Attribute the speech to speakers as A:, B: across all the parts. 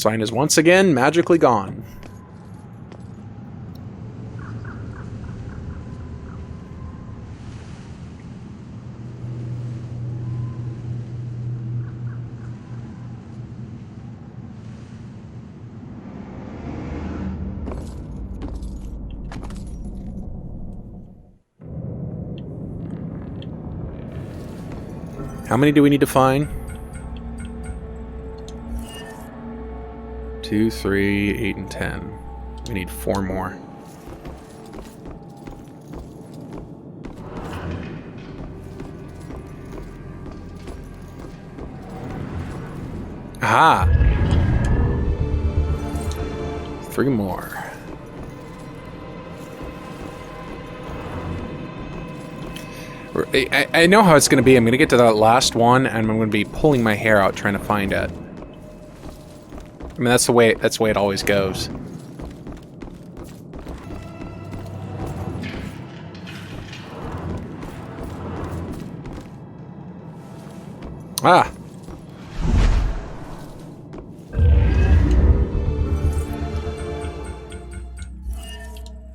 A: Sign is once again magically gone. How many do we need to find? 2, 3, 8, and 10. We need 4 more. Aha! 3 more. I know how it's going to be. I'm going to get to that last one, and I'm going to be pulling my hair out trying to find it. I mean, that's the way it always goes. Ah.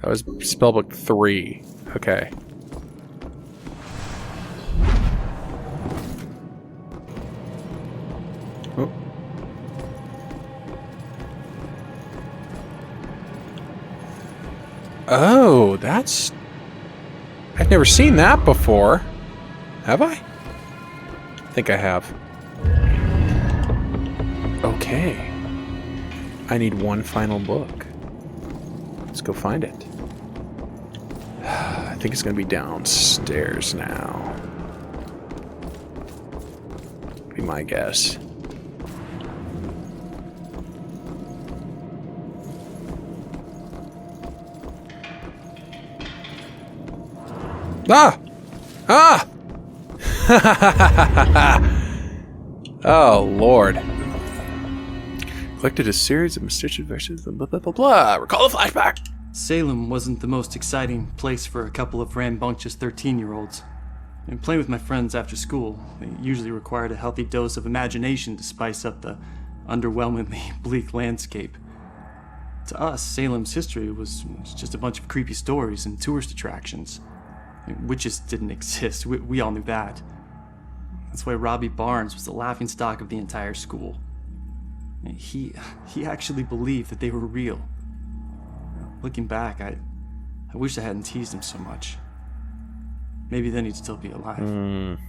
A: That was spellbook 3. Okay. Oh. Oh, that's... I've never seen that before. Have I? I think I have. Okay. I need one final book. Let's go find it. I think it's going to be downstairs now. Be my guess. Ah! Ah! Oh, Lord. Collected a series of mysterious verses, blah, blah, blah, blah. Recall the flashback!
B: Salem wasn't the most exciting place for a couple of rambunctious 13-year-olds. And playing with my friends after school, they usually required a healthy dose of imagination to spice up the underwhelmingly bleak landscape. To us, Salem's history was just a bunch of creepy stories and tourist attractions. Witches didn't exist, we all knew that. That's why Robbie Barnes was the laughingstock of the entire school. He actually believed that they were real. Looking back, I wish I hadn't teased him so much. Maybe then he'd still be alive.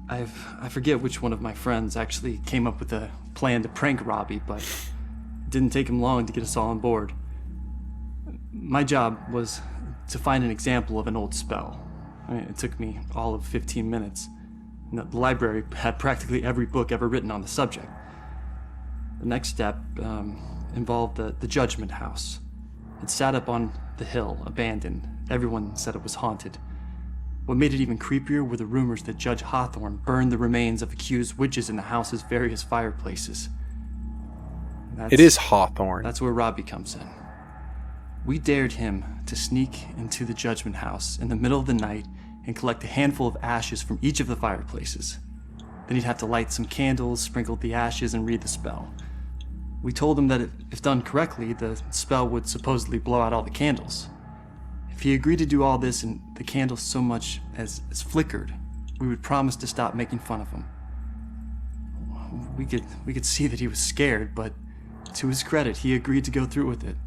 B: I forget which one of my friends actually came up with a plan to prank Robbie, but it didn't take him long to get us all on board. My job was to find an example of an old spell. It took me all of 15 minutes. The library had practically every book ever written on the subject. The next step involved the Judgment House. It sat up on the hill, abandoned. Everyone said it was haunted. What made it even creepier were the rumors that Judge Hawthorne burned the remains of accused witches in the house's various fireplaces.
A: It is Hawthorne.
B: That's where Robbie comes in. We dared him to sneak into the Judgment House in the middle of the night and collect a handful of ashes from each of the fireplaces. Then he'd have to light some candles, sprinkle the ashes, and read the spell. We told him that if done correctly, the spell would supposedly blow out all the candles. If he agreed to do all this and the candles so much as flickered, we would promise to stop making fun of him. We could see that he was scared, but to his credit, he agreed to go through with it.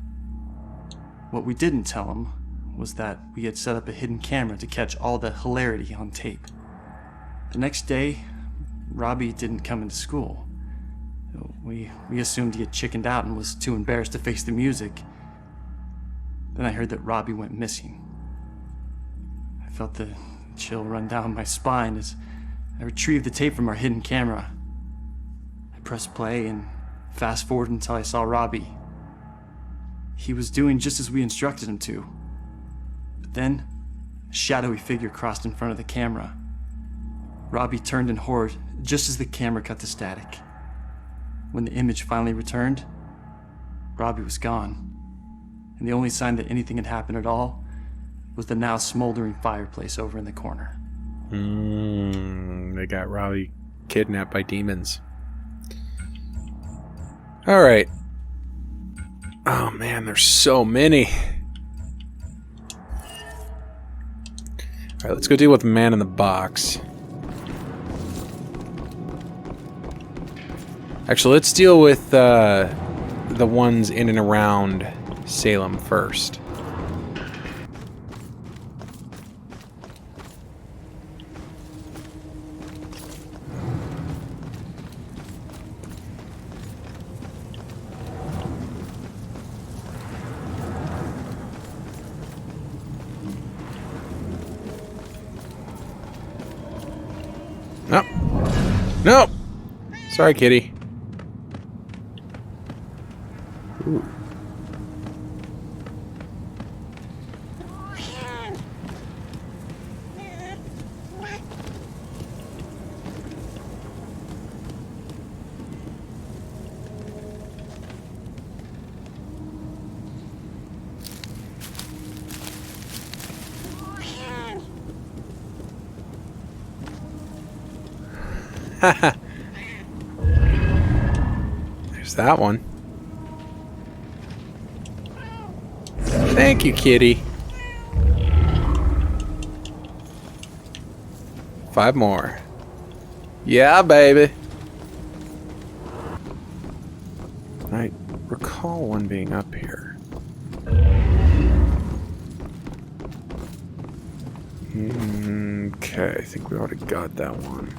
B: What we didn't tell him was that we had set up a hidden camera to catch all the hilarity on tape. The next day, Robbie didn't come into school. We assumed he had chickened out and was too embarrassed to face the music. Then I heard that Robbie went missing. I felt the chill run down my spine as I retrieved the tape from our hidden camera. I pressed play and fast forwarded until I saw Robbie. He was doing just as we instructed him to. But then, a shadowy figure crossed in front of the camera. Robbie turned in horror just as the camera cut to static. When the image finally returned, Robbie was gone. And the only sign that anything had happened at all was the now smoldering fireplace over in the corner.
A: They got Robbie kidnapped by demons. Alright. Oh man, there's so many. Alright, let's go deal with the man in the box. Actually, let's deal with the ones in and around Salem first. Nope. Nope. Sorry, kitty. Ooh. There's that one. Thank you, kitty. 5 more. Yeah, baby. I recall one being up here. Okay, I think we already got that one.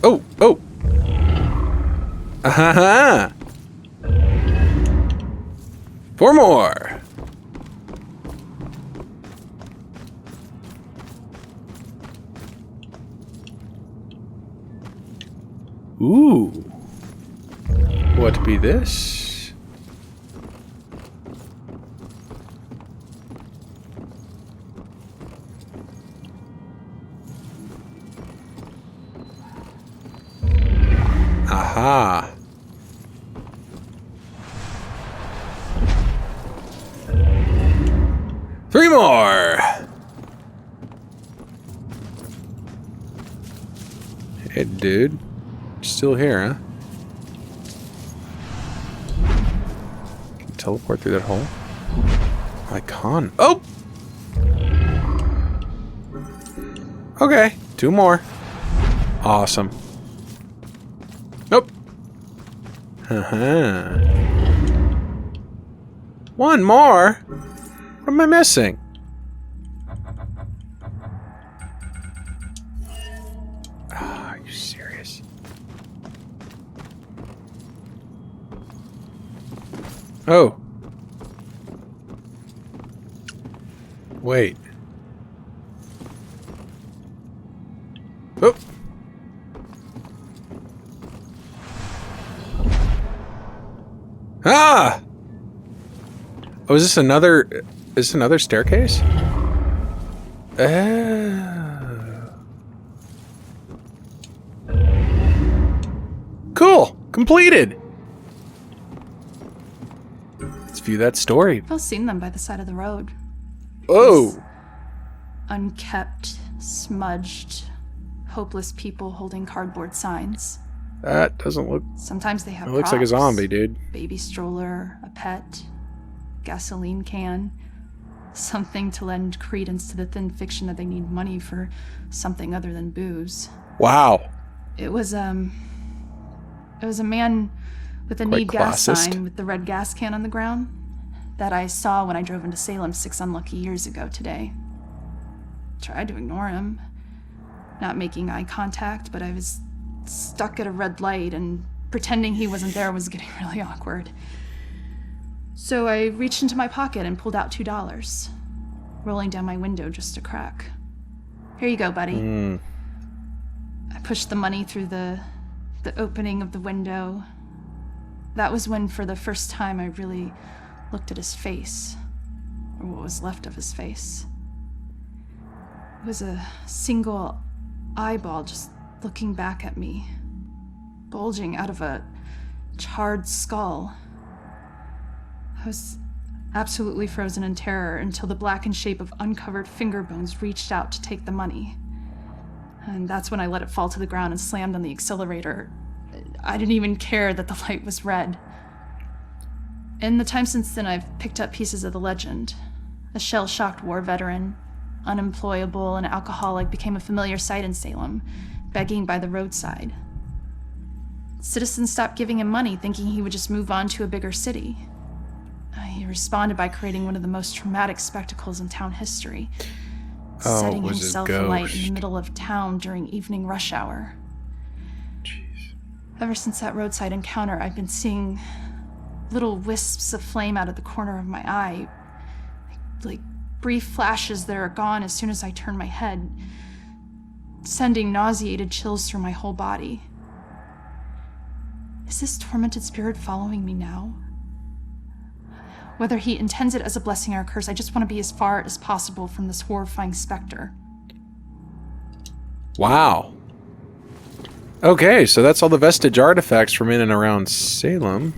A: Oh, oh! Aha! 4 more! Ooh. What be this? Aha. Three more! Hey, dude. You're still here, huh? Can you teleport through that hole? I can't. Oh! Okay. 2 more. Awesome. Nope. Haha. 1 more? What am I missing? Ah, are you serious? Oh. Wait. Oh. Ah! Oh, is this another... Is this another staircase? Oh. Cool! Completed! Let's view that story.
C: I've seen them by the side of the road.
A: Oh!
C: These unkept, smudged, hopeless people holding cardboard signs.
A: That doesn't look...
C: Sometimes they have
A: It looks like a
C: props.
A: zombie, dude.
C: Baby stroller, a pet, gasoline can. Something to lend credence to the thin fiction that they need money for something other than booze.
A: Wow.
C: It was a man with a
A: Quite
C: need gas
A: classist.
C: sign with the red gas can on the ground that I saw when I drove into Salem 6 unlucky years ago today. Tried to ignore him, not making eye contact, but I was stuck at a red light and pretending he wasn't there was getting really awkward. So I reached into my pocket and pulled out $2, rolling down my window just a crack. Here you go, buddy. I pushed the money through the opening of the window. That was when, for the first time, I really looked at his face, or what was left of his face. It was a single eyeball just looking back at me, bulging out of a charred skull. I was absolutely frozen in terror until the blackened shape of uncovered finger bones reached out to take the money. And that's when I let it fall to the ground and slammed on the accelerator. I didn't even care that the light was red. In the time since then, I've picked up pieces of the legend. A shell-shocked war veteran, unemployable and alcoholic, became a familiar sight in Salem, begging by the roadside. Citizens stopped giving him money, thinking he would just move on to a bigger city. He responded by creating one of the most traumatic spectacles in town history, setting
A: was it
C: himself alight in
A: ghost?
C: the middle of town during evening rush hour.
A: Jeez.
C: Ever since that roadside encounter, I've been seeing little wisps of flame out of the corner of my eye, like brief flashes that are gone as soon as I turn my head, sending nauseated chills through my whole body. Is this tormented spirit following me now? Whether he intends it as a blessing or a curse, I just want to be as far as possible from this horrifying specter.
A: Wow. Okay, so that's all the vestige artifacts from in and around Salem.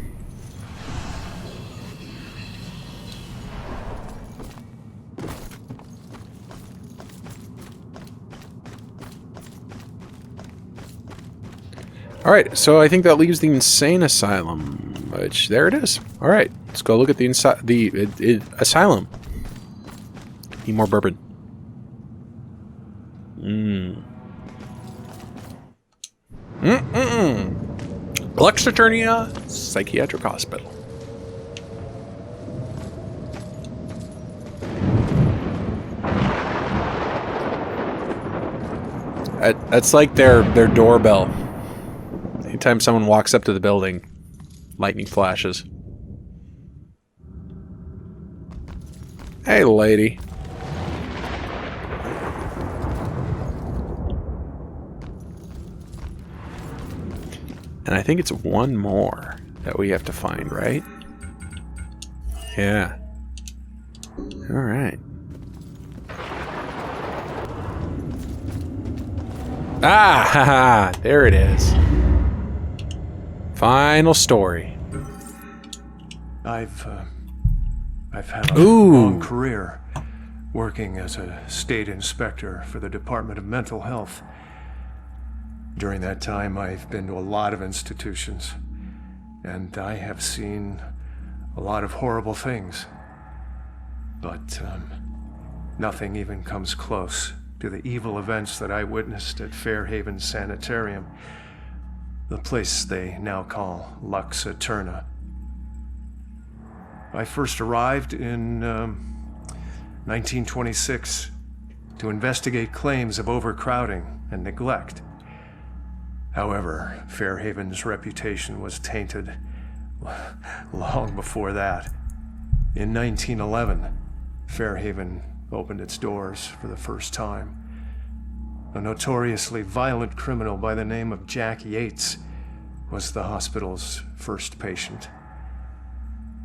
A: Alright, so I think that leaves the insane asylum, which, there it is. Alright, let's go look at the asylum. Need more bourbon. Luxaturnia Psychiatric Hospital. That's like their doorbell. Anytime someone walks up to the building, lightning flashes. Hey, lady. And I think it's one more that we have to find, right? Yeah. Alright. Ah! Haha! There it is. Final story.
D: I've had a
A: Ooh.
D: long career working as a state inspector for the Department of Mental Health. During that time, I've been to a lot of institutions, and I have seen a lot of horrible things. But nothing even comes close to the evil events that I witnessed at Fairhaven Sanitarium, the place they now call Lux Eterna. I first arrived in 1926 to investigate claims of overcrowding and neglect. However, Fairhaven's reputation was tainted long before that. In 1911, Fairhaven opened its doors for the first time. A notoriously violent criminal by the name of Jack Yates was the hospital's first patient.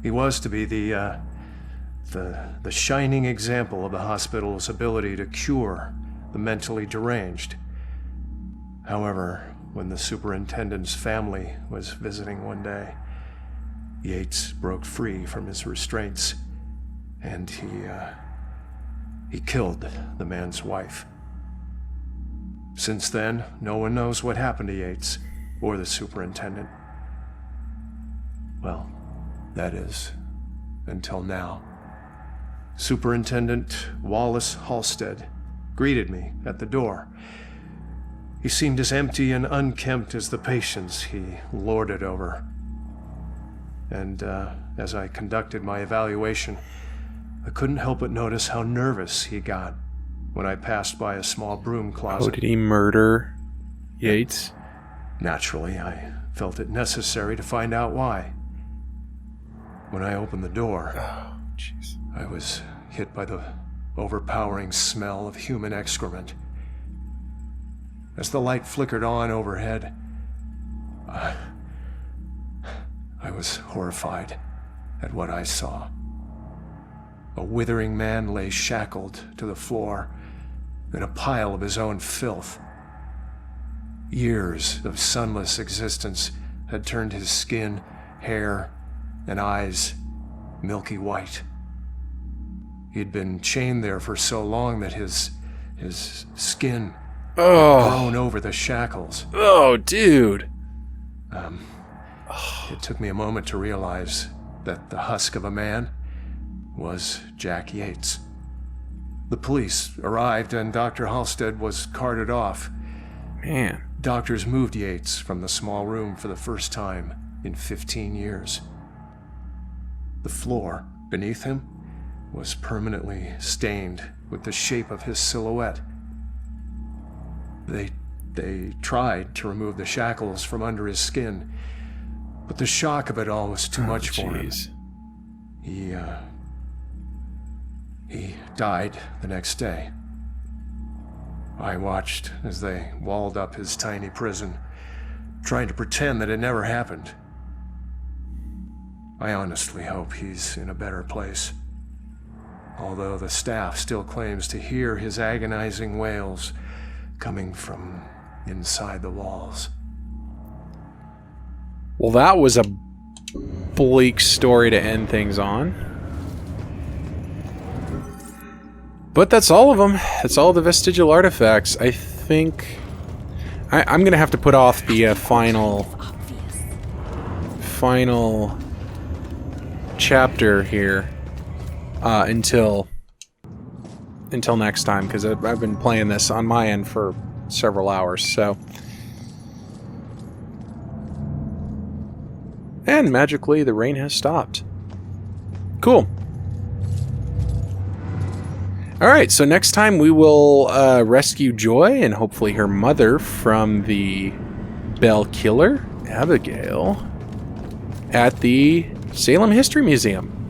D: He was to be the shining example of the hospital's ability to cure the mentally deranged. However, when the superintendent's family was visiting one day, Yates broke free from his restraints, and he killed the man's wife. Since then, no one knows what happened to Yates or the superintendent. Well, that is, until now. Superintendent Wallace Halstead greeted me at the door. He seemed as empty and unkempt as the patients he lorded over. And as I conducted my evaluation, I couldn't help but notice how nervous he got when I passed by a small broom closet.
A: Oh, did he murder Yates?
D: Naturally, I felt it necessary to find out why. When I opened the door,
A: Oh, jeez.
D: I was hit by the overpowering smell of human excrement. As the light flickered on overhead, I was horrified at what I saw. A withering man lay shackled to the floor in a pile of his own filth. Years of sunless existence had turned his skin, hair, and eyes milky white. He had been chained there for so long that his skin
A: Oh.
D: grown over the shackles.
A: Oh, dude.
D: It took me a moment to realize that the husk of a man was Jack Yates. The police arrived and Dr. Halstead was carted off.
A: Man.
D: Doctors moved Yates from the small room for the first time in 15 years. The floor beneath him was permanently stained with the shape of his silhouette. They tried to remove the shackles from under his skin, but the shock of it all was too much for him. He died the next day. I watched as they walled up his tiny prison, trying to pretend that it never happened. I honestly hope he's in a better place, although the staff still claims to hear his agonizing wails coming from inside the walls.
A: Well, that was a bleak story to end things on. But that's all of them. That's all the vestigial artifacts. I think I'm going to have to put off the final chapter here until next time, because I've been playing this on my end for several hours. So, and magically the rain has stopped. Cool. Alright, so next time we will rescue Joy and hopefully her mother from the Bell Killer, Abigail, at the Salem History Museum.